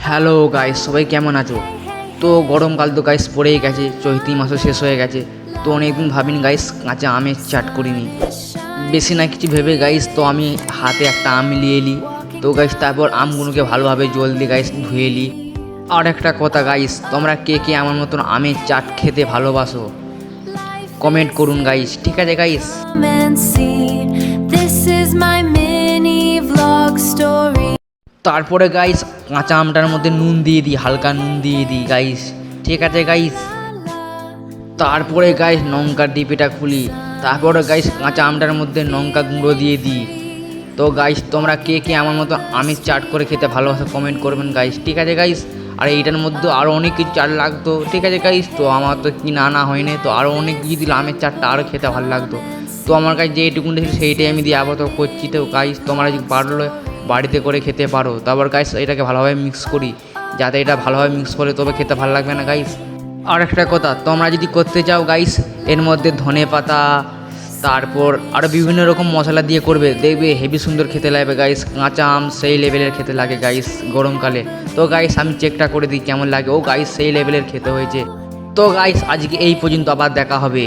Hello guys, সবাই কেমন আছো? তো গরমকাল তো গাইস পড়েই গেছে, চৈত্র মাসও শেষ হয়ে গেছে। তো অনেকদিন ভাবিনি গাইস কাঁচা আমের চাট করিনি। বেশি না কিছু ভেবে গাইস তো আমি হাতে একটা আম নিয়ে এলি। তো গাইস তারপর আমগুলোকে ভালোভাবে জল দিয়ে গাইস ধুয়ে এলি। আর একটা কথা গাইস, তোমরা কে কে আমার মতন আমের চাট খেতে ভালোবাসো কমেন্ট করুন গাইস, ঠিক আছে গাইস? তারপরে গাইস কাঁচা আমটার মধ্যে নুন দিয়ে দিই, হালকা নুন দিয়ে দিই গাইস, ঠিক আছে গাইস? তারপরে গাইস লঙ্কার ডিপিটা খুলি। তারপরে গাইস কাঁচা আমটার মধ্যে লঙ্কা গুঁড়ো দিয়ে দিই। তো গাইস তোমরা কে কে আমার মতো আমের চাট করে খেতে ভালোবাসো কমেন্ট করবেন গাইস, ঠিক আছে গাইস? আর এইটার মধ্যে আরও অনেক কিছু চাট লাগতো, ঠিক আছে গাইস? তো আমার তো কিনে আনা হয়নি, তো আরও অনেক কিছু দিলে আমের চাটটা আরও খেতে ভালো লাগতো। তো আমার কাছে যেইটুকুন ছিল সেইটাই আমি দিয়ে আপাতত করছি। তো গাইস তোমরা যদি পারলে বাড়িতে করে খেতে পারো। তারপর গাইস এটাকে ভালোভাবে মিক্স করি, যাতে এটা ভালোভাবে মিক্স করে তবে খেতে ভালো লাগবে না গাইস। আর একটা কথা, তোমরা যদি করতে চাও গাইস এর মধ্যে ধনে পাতা তারপর আরও বিভিন্ন রকম মশলা দিয়ে করবে, দেখবে হেভি সুন্দর খেতে লাগবে গাইস। কাঁচা আম সেই লেভেলের খেতে লাগে গাইস গরমকালে। তো গাইস আমি চেকটা করে দিই কেমন লাগে। ও গাইস সেই লেভেলের খেতে হয়েছে। তো গাইস আজকে এই পর্যন্ত, আবার দেখা হবে।